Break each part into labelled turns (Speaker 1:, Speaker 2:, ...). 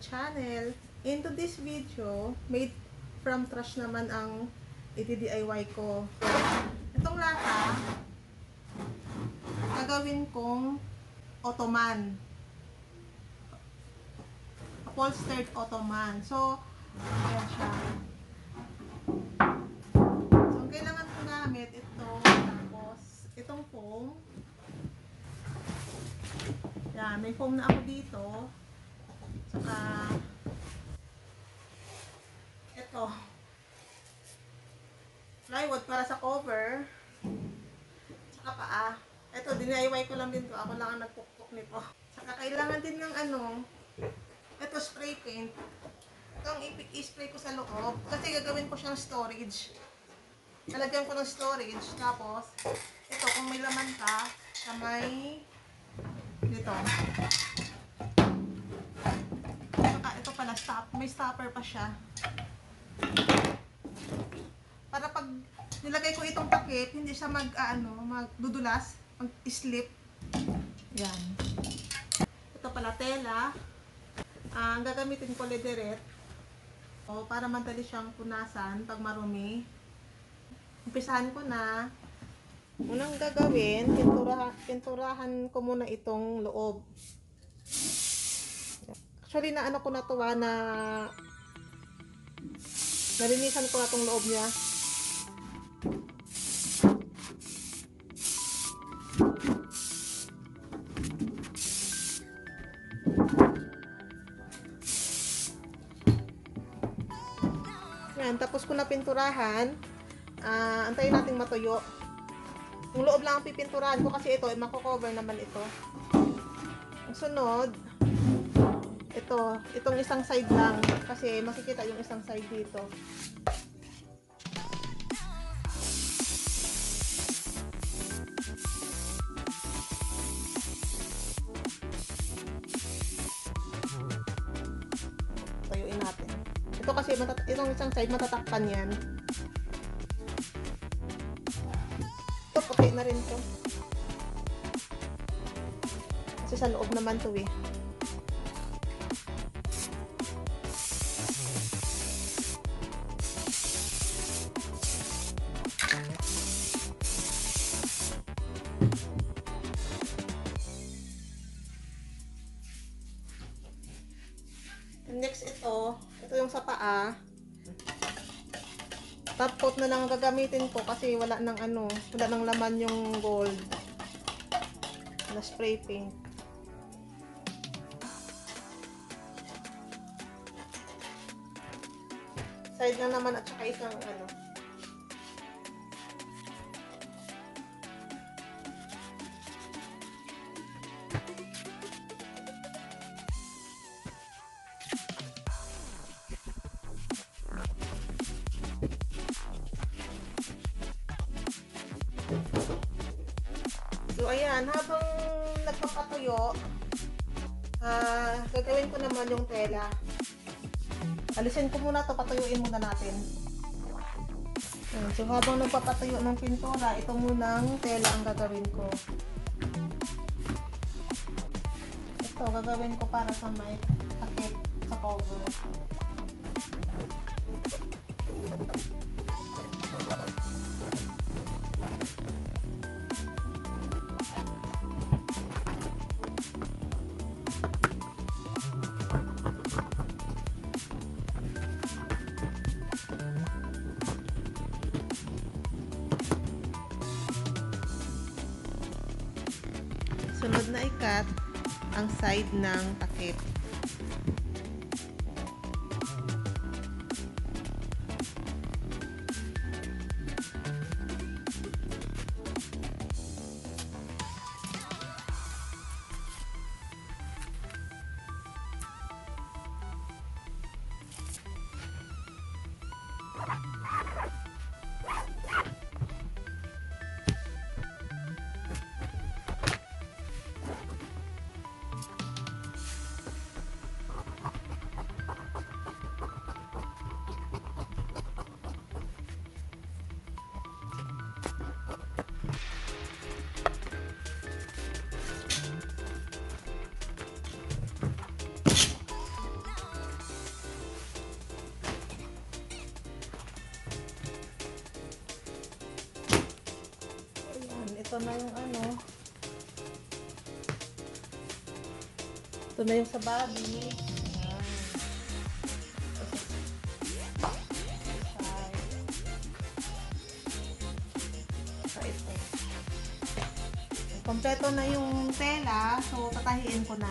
Speaker 1: channel. Into this video, made from trash naman ang i-DIY ko. Itong lata, gagawin kong ottoman. Upholstered ottoman. So, ayan siya. So, ang kailangan ko gamit ito, tapos itong foam. Yan, may foam na ako dito. Saka ito, plywood para sa cover. Saka paa. Ito, DIY ko lang din to. Ako lang ang nagpukpuk nito. Saka kailangan din ng ito, spray paint. Itong i-spray ko sa loob. Kasi gagawin ko siyang storage. Lalagyan ko ng storage. Tapos, ito, kung may laman ka, sa may dito. Saka ito pala, may stopper pa siya. Para pag nilagay ko itong takip, hindi siya magdudulas, mag-slip. Yan. Ito pala, tela. Ang gagamitin ko lederet. Para madali siyang punasan pag marumi. Umpisahan ko na. Unang gagawin, pinturahan ko muna itong loob. Actually, ko na to na nalinisan ko na itong loob niya. Yan, tapos ko na pinturahan. Antayin natin matuyo. Yung loob lang ang pipinturahan ko kasi ito, mako-cover naman ito. Ang sunod, itong isang side lang kasi makikita yung isang side dito. Tayuin natin. Ito kasi itong isang side matatakpan yan. Ito puti na rin to. Kasi sa loob naman to eh. Next ito yung sa paa. Top coat na lang ang gagamitin ko kasi wala nang wala nang laman yung gold na spray paint. Side lang naman at saka isang So, ayan, habang nagpapatuyo, gagawin ko naman yung tela. Alisin ko muna to, patuyuin muna natin. So, habang nagpapatuyo ng pintura, ito munang tela ang gagawin ko. Ito, gagawin ko para sa may takip sa cover. Sunod na ikat ang side ng takip. na yung ano. Ito na yung sa body. Kompleto na yung tela, so tatahiin ko na.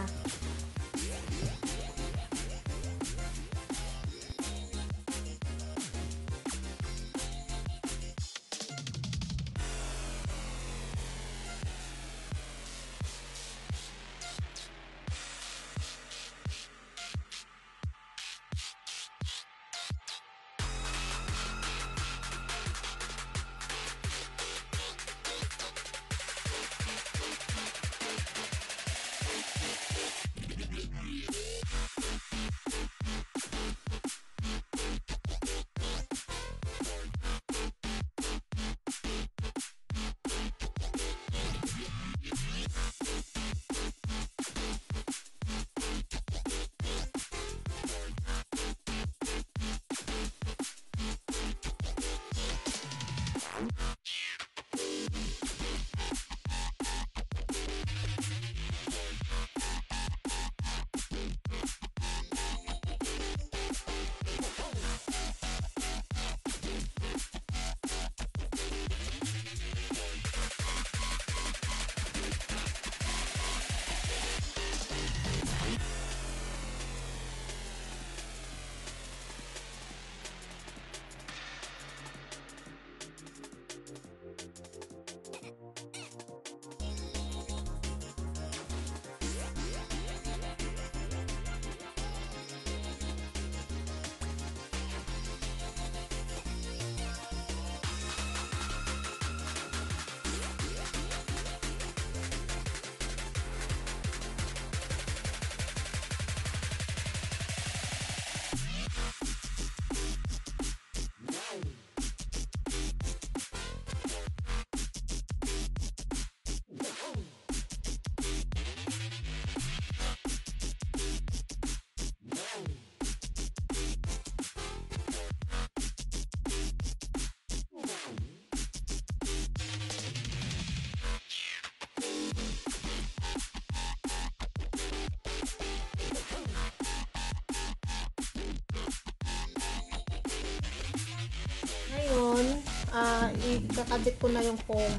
Speaker 1: Ikakabit ko na yung foam.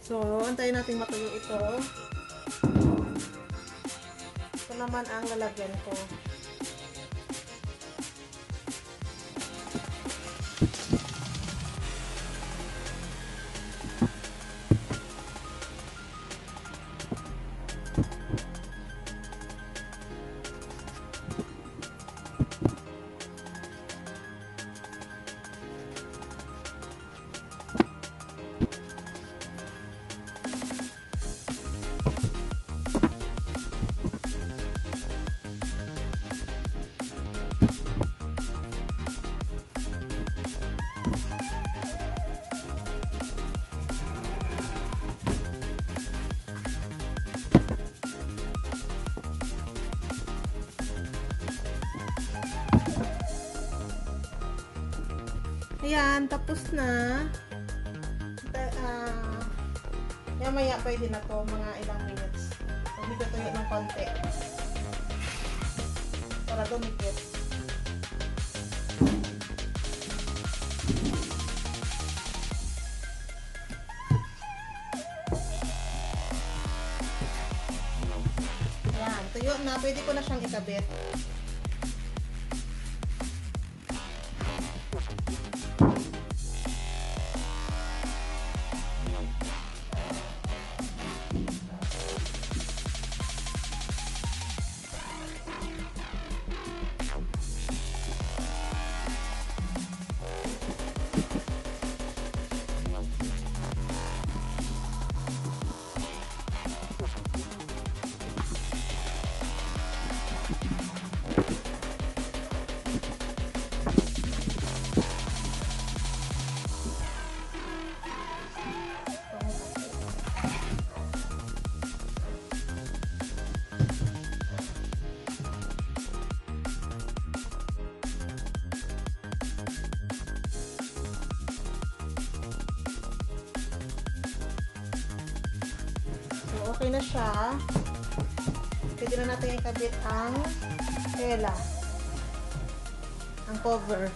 Speaker 1: So, antayin natin matuyo ito. Ito naman ang lalagyan ko. Ayan, tapos na. Maya pwede na to, mga ilang minutes. Pwede ko tuyo ng konti. Para dumikit. Ayan, tuyo na. Pwede ko na siyang ikabit. okay na siya. Pwede na natin ikabit ang tela, ang cover.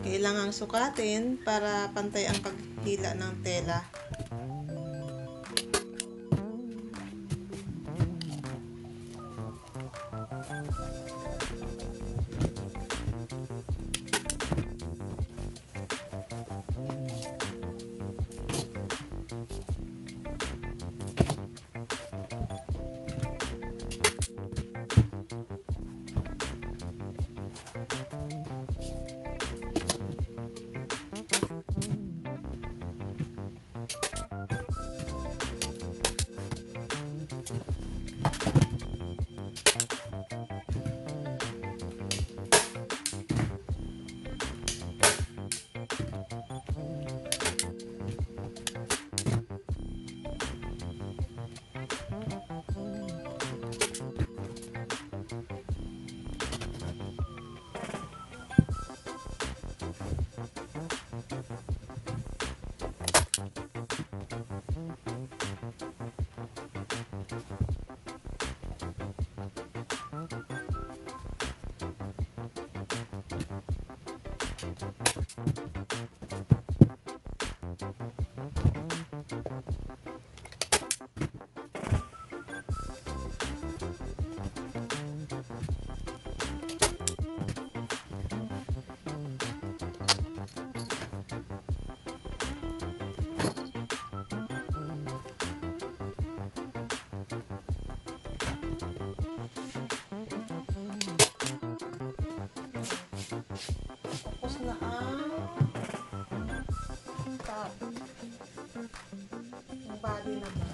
Speaker 1: Kailangang sukatin para pantay ang paghila ng tela. Tapos na ang top. Ang body naman.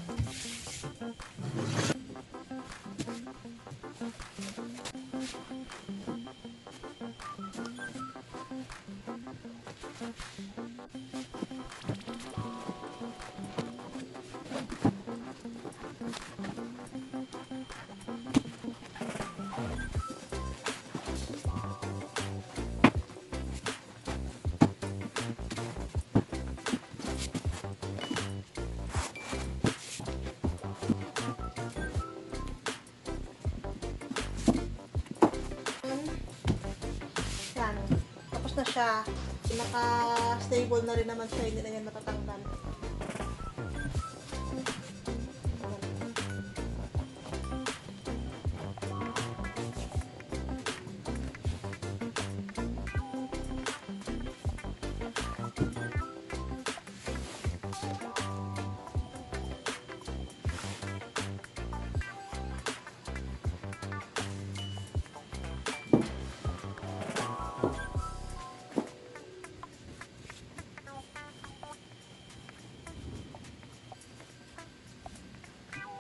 Speaker 1: Yan. Tapos na siya. Naka-stable na rin naman siya. Hindi na yan matatanggal.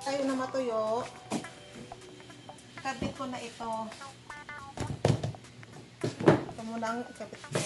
Speaker 1: Tayo na matuyo. Kabit ko na ito. Ito muna ang ikabit ko.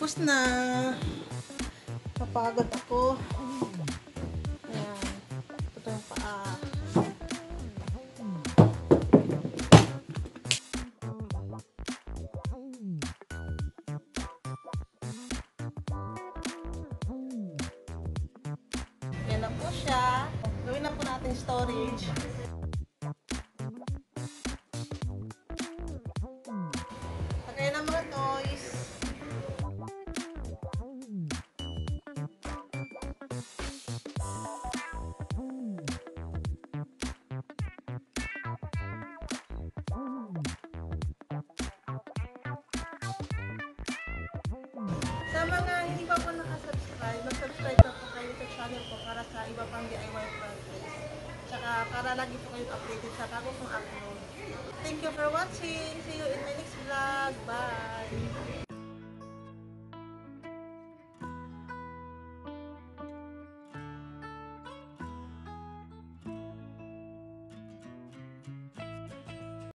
Speaker 1: Tapos na. Napagod ako. Ayan. Ito yung paa. Yan na po siya. Gawin na po natin storage. Lagay na mga toys. Sa mga hindi pa po nakasubscribe, mag-subscribe na po kayo sa channel ko para sa iba pang DIY projects. Tsaka para lagi po kayo updated sa bago kong upload. Thank you for watching. See you in my next vlog. Bye!